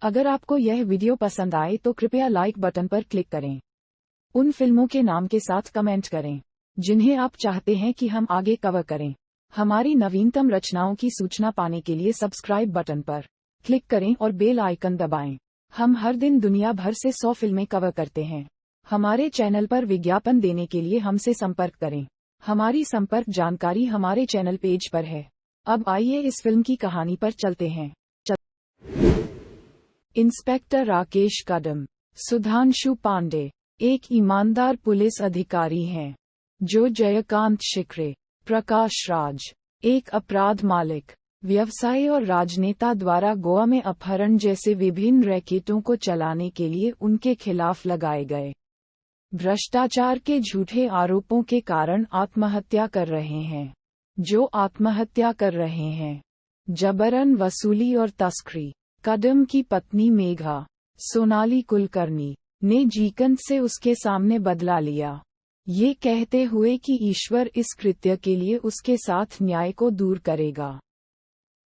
अगर आपको यह वीडियो पसंद आए तो कृपया लाइक बटन पर क्लिक करें। उन फिल्मों के नाम के साथ कमेंट करें जिन्हें आप चाहते हैं कि हम आगे कवर करें। हमारी नवीनतम रचनाओं की सूचना पाने के लिए सब्सक्राइब बटन पर क्लिक करें और बेल आइकन दबाएं। हम हर दिन दुनिया भर से 100 फिल्में कवर करते हैं। हमारे चैनल पर विज्ञापन देने के लिए हमसे संपर्क करें। हमारी संपर्क जानकारी हमारे चैनल पेज पर है। अब आइए इस फिल्म की कहानी पर चलते हैं। इंस्पेक्टर राकेश कदम, सुधांशु पांडे एक ईमानदार पुलिस अधिकारी हैं, जो जयकांत शिकरे, प्रकाश राज एक अपराध मालिक, व्यवसायी और राजनेता द्वारा गोवा में अपहरण जैसे विभिन्न रैकेटों को चलाने के लिए उनके खिलाफ लगाए गए भ्रष्टाचार के झूठे आरोपों के कारण आत्महत्या कर रहे हैं। जो आत्महत्या कर रहे हैं, जबरन वसूली और तस्करी। कदम की पत्नी मेघा, सोनाली कुलकर्णी, ने जीकंत से उसके सामने बदला लिया, ये कहते हुए कि ईश्वर इस कृत्य के लिए उसके साथ न्याय को दूर करेगा।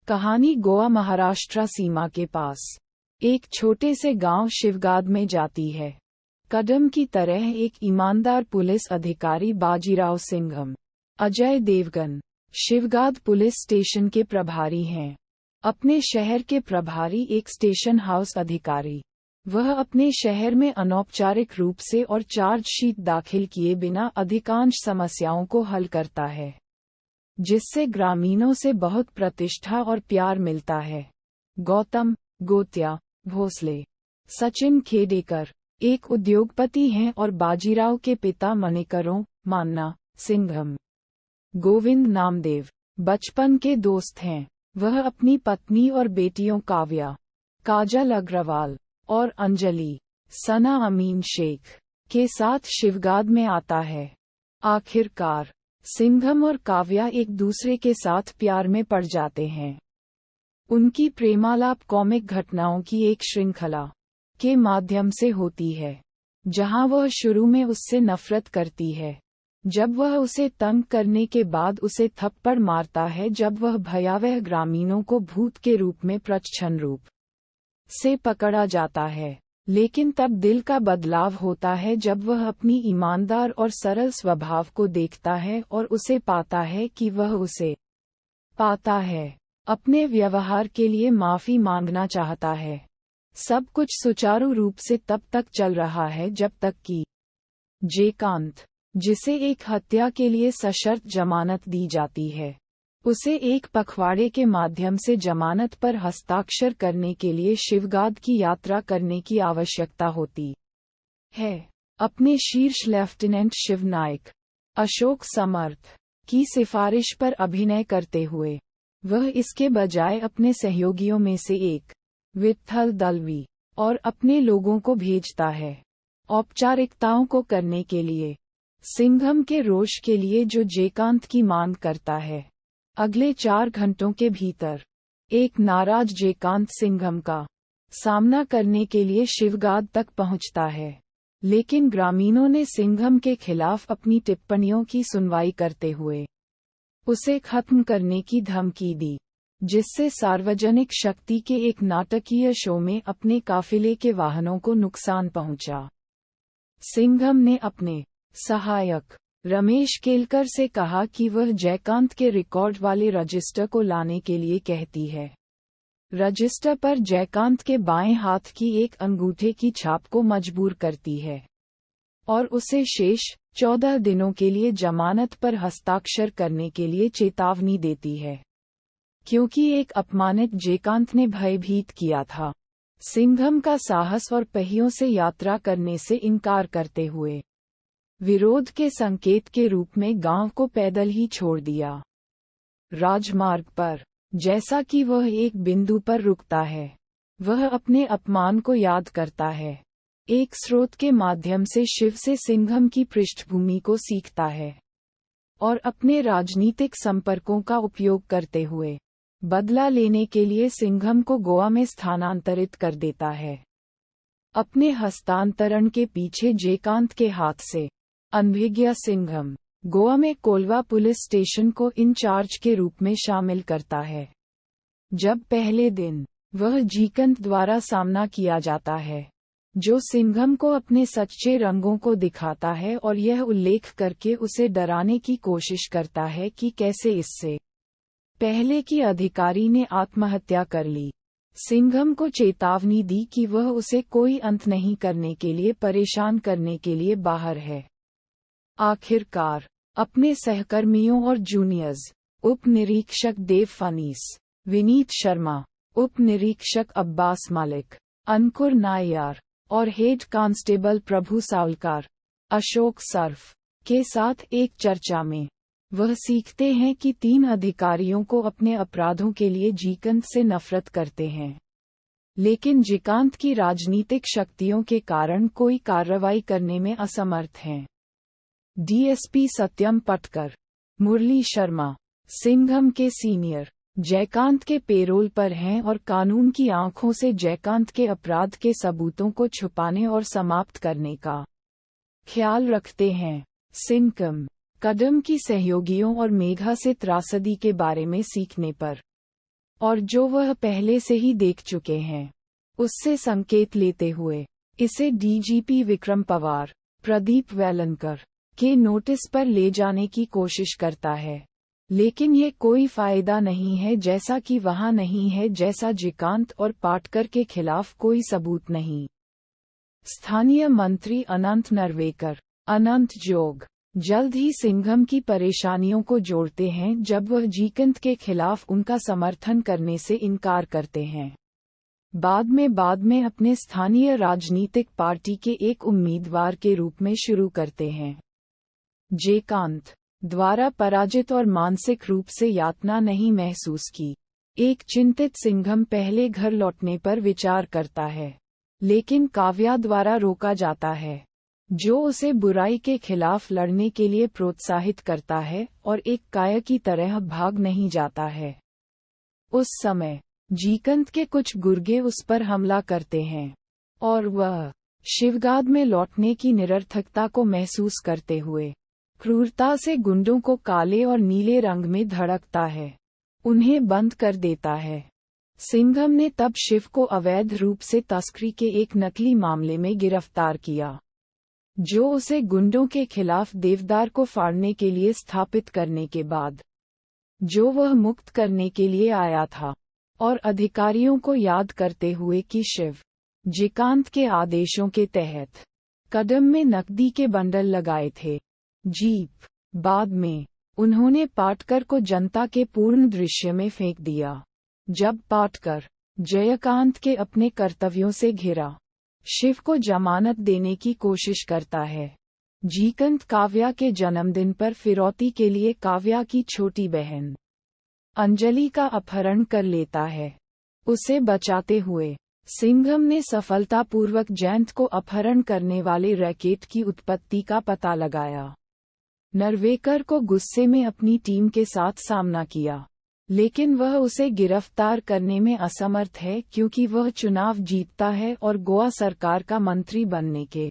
कहानी गोवा महाराष्ट्र सीमा के पास एक छोटे से गांव शिवगाद में जाती है। कदम की तरह एक ईमानदार पुलिस अधिकारी बाजीराव सिंघम, अजय देवगन, शिवगाद पुलिस स्टेशन के प्रभारी हैं। अपने शहर के प्रभारी एक स्टेशन हाउस अधिकारी। वह अपने शहर में अनौपचारिक रूप से और चार्जशीट दाखिल किए बिना अधिकांश समस्याओं को हल करता है, जिससे ग्रामीणों से बहुत प्रतिष्ठा और प्यार मिलता है। गौतम गोत्या भोसले, सचिन खेडेकर एक उद्योगपति हैं और बाजीराव के पिता मणिकरों मान्ना सिंघम। गोविंद नामदेव बचपन के दोस्त हैं। वह अपनी पत्नी और बेटियों काव्या, काजल अग्रवाल और अंजलि सना अमीन शेख के साथ शिवगाद में आता है। आखिरकार सिंघम और काव्या एक दूसरे के साथ प्यार में पड़ जाते हैं। उनकी प्रेमालाप कॉमिक घटनाओं की एक श्रृंखला के माध्यम से होती है, जहां वह शुरू में उससे नफरत करती है, जब वह उसे तंग करने के बाद उसे थप्पड़ मारता है, जब वह भयावह ग्रामीणों को भूत के रूप में प्रच्छन्न रूप से पकड़ा जाता है, लेकिन तब दिल का बदलाव होता है जब वह अपनी ईमानदार और सरल स्वभाव को देखता है और उसे पाता है कि वह उसे पाता है। अपने व्यवहार के लिए माफी मांगना चाहता है। सब कुछ सुचारू रूप से तब तक चल रहा है जब तक कि जयकांत, जिसे एक हत्या के लिए सशर्त जमानत दी जाती है, उसे एक पखवाड़े के माध्यम से जमानत पर हस्ताक्षर करने के लिए शिवगाद की यात्रा करने की आवश्यकता होती है। अपने शीर्ष लेफ्टिनेंट शिवनायक अशोक समर्थ की सिफारिश पर अभिनय करते हुए वह इसके बजाय अपने सहयोगियों में से एक विट्ठल दलवी और अपने लोगों को भेजता है, औपचारिकताओं को करने के लिए, सिंघम के रोष के लिए जो जयकांत की मांग करता है। अगले 4 घंटों के भीतर एक नाराज जयकांत सिंघम का सामना करने के लिए शिवगाद तक पहुंचता है, लेकिन ग्रामीणों ने सिंघम के खिलाफ अपनी टिप्पणियों की सुनवाई करते हुए उसे खत्म करने की धमकी दी, जिससे सार्वजनिक शक्ति के एक नाटकीय शो में अपने काफिले के वाहनों को नुकसान पहुंचा। सिंघम ने अपने सहायक रमेश केलकर से कहा कि वह जयकांत के रिकॉर्ड वाले रजिस्टर को लाने के लिए कहती है। रजिस्टर पर जयकांत के बाएं हाथ की एक अंगूठे की छाप को मजबूर करती है और उसे शेष 14 दिनों के लिए जमानत पर हस्ताक्षर करने के लिए चेतावनी देती है। क्योंकि एक अपमानित जयकांत ने भयभीत किया था, सिंघम का साहस और पहियों से यात्रा करने से इनकार करते हुए विरोध के संकेत के रूप में गांव को पैदल ही छोड़ दिया। राजमार्ग पर जैसा कि वह एक बिंदु पर रुकता है, वह अपने अपमान को याद करता है। एक स्रोत के माध्यम से शिव से सिंघम की पृष्ठभूमि को सीखता है और अपने राजनीतिक संपर्कों का उपयोग करते हुए बदला लेने के लिए सिंघम को गोवा में स्थानांतरित कर देता है। अपने हस्तांतरण के पीछे जयकांत के हाथ से अनभिज्ञ सिंघम गोवा में कोलवा पुलिस स्टेशन को इंचार्ज के रूप में शामिल करता है। जब पहले दिन वह जीकंत द्वारा सामना किया जाता है, जो सिंघम को अपने सच्चे रंगों को दिखाता है और यह उल्लेख करके उसे डराने की कोशिश करता है कि कैसे इससे पहले कि अधिकारी ने आत्महत्या कर ली, सिंघम को चेतावनी दी कि वह उसे कोई अंत नहीं करने के लिए परेशान करने के लिए बाहर है। आखिरकार, अपने सहकर्मियों और जूनियर्स, उप निरीक्षक देव फनीस, विनीत शर्मा, उप निरीक्षक अब्बास मालिक, अंकुर नायर और हेड कांस्टेबल प्रभु सावलकर, अशोक सर्फ के साथ एक चर्चा में वह सीखते हैं कि 3 अधिकारियों को अपने अपराधों के लिए जीकंत से नफरत करते हैं, लेकिन जीकांत की राजनीतिक शक्तियों के कारण कोई कार्रवाई करने में असमर्थ हैं। डीएसपी सत्यम पटकर, मुरली शर्मा, सिंघम के सीनियर, जयकांत के पेरोल पर हैं और कानून की आंखों से जयकांत के अपराध के सबूतों को छुपाने और समाप्त करने का ख्याल रखते हैं। सिंघम कदम की सहयोगियों और मेघा से त्रासदी के बारे में सीखने पर, और जो वह पहले से ही देख चुके हैं, उससे संकेत लेते हुए इसे डीजीपी विक्रम पवार, प्रदीप वेलनकर के नोटिस पर ले जाने की कोशिश करता है, लेकिन ये कोई फायदा नहीं है जैसा कि वहां नहीं है जैसा जीकांत और पाटकर के खिलाफ कोई सबूत नहीं। स्थानीय मंत्री अनंत नरवेकर, अनंत जोग, जल्द ही सिंघम की परेशानियों को जोड़ते हैं जब वह जीकंत के खिलाफ उनका समर्थन करने से इनकार करते हैं। बाद में अपने स्थानीय राजनीतिक पार्टी के एक उम्मीदवार के रूप में शुरू करते हैं। जयकांत द्वारा पराजित और मानसिक रूप से यातना नहीं महसूस की, एक चिंतित सिंघम पहले घर लौटने पर विचार करता है, लेकिन काव्या द्वारा रोका जाता है, जो उसे बुराई के खिलाफ लड़ने के लिए प्रोत्साहित करता है और एक काय की तरह भाग नहीं जाता है। उस समय जीकंत के कुछ गुर्गे उस पर हमला करते हैं और वह शिवगाद में लौटने की निरर्थकता को महसूस करते हुए क्रूरता से गुंडों को काले और नीले रंग में धड़कता है, उन्हें बंद कर देता है। सिंघम ने तब शिव को अवैध रूप से तस्करी के एक नकली मामले में गिरफ्तार किया, जो उसे गुंडों के खिलाफ देवदार को फाड़ने के लिए स्थापित करने के बाद, जो वह मुक्त करने के लिए आया था, और अधिकारियों को याद करते हुए कि शिव जीकांत के आदेशों के तहत कदम में नकदी के बंडल लगाए थे। जीप बाद में उन्होंने पाटकर को जनता के पूर्ण दृश्य में फेंक दिया। जब पाटकर जयकांत के अपने कर्तव्यों से घिरा, शिव को जमानत देने की कोशिश करता है। जीकंत काव्या के जन्मदिन पर फिरौती के लिए काव्या की छोटी बहन अंजलि का अपहरण कर लेता है। उसे बचाते हुए सिंघम ने सफलतापूर्वक जयंत को अपहरण करने वाले रैकेट की उत्पत्ति का पता लगाया। नरवेकर को गुस्से में अपनी टीम के साथ सामना किया, लेकिन वह उसे गिरफ्तार करने में असमर्थ है क्योंकि वह चुनाव जीतता है और गोवा सरकार का मंत्री बनने के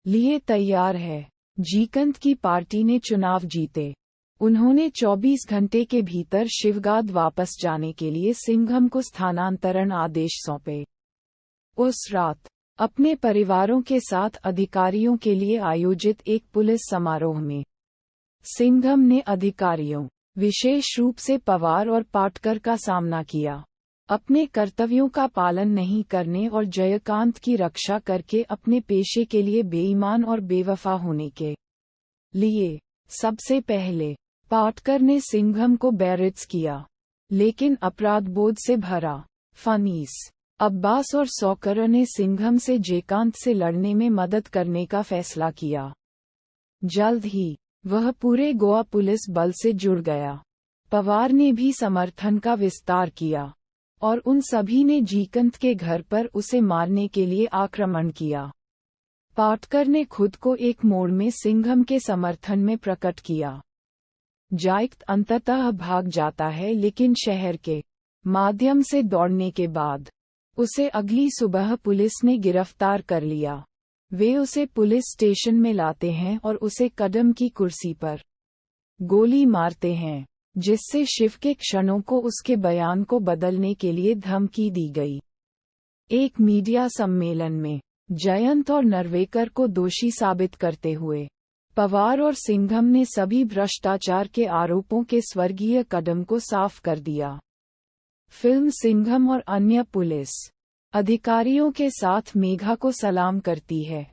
लिए तैयार है। जीकंत की पार्टी ने चुनाव जीते। उन्होंने 24 घंटे के भीतर शिवगाद वापस जाने के लिए सिंघम को स्थानांतरण आदेश सौंपे। उस रात अपने परिवारों के साथ अधिकारियों के लिए आयोजित एक पुलिस समारोह में सिंघम ने अधिकारियों, विशेष रूप से पवार और पाटकर का सामना किया, अपने कर्तव्यों का पालन नहीं करने और जयकांत की रक्षा करके अपने पेशे के लिए बेईमान और बेवफा होने के लिए। सबसे पहले पाटकर ने सिंघम को बैरिट्स किया, लेकिन अपराधबोध से भरा फनीस, अब्बास और सौकर ने सिंघम से जयकांत से लड़ने में मदद करने का फैसला किया। जल्द ही वह पूरे गोवा पुलिस बल से जुड़ गया। पवार ने भी समर्थन का विस्तार किया और उन सभी ने जीकंत के घर पर उसे मारने के लिए आक्रमण किया। पाटकर ने खुद को एक मोड़ में सिंघम के समर्थन में प्रकट किया। जयकांत अंततः भाग जाता है, लेकिन शहर के माध्यम से दौड़ने के बाद उसे अगली सुबह पुलिस ने गिरफ्तार कर लिया। वे उसे पुलिस स्टेशन में लाते हैं और उसे कदम की कुर्सी पर गोली मारते हैं। जिससे शिव के क्षणों को उसके बयान को बदलने के लिए धमकी दी गई। एक मीडिया सम्मेलन में जयंत और नार्वेकर को दोषी साबित करते हुए पवार और सिंघम ने सभी भ्रष्टाचार के आरोपों के स्वर्गीय कदम को साफ कर दिया। फिल्म सिंघम और अन्य पुलिस अधिकारियों के साथ मेघा को सलाम करती है।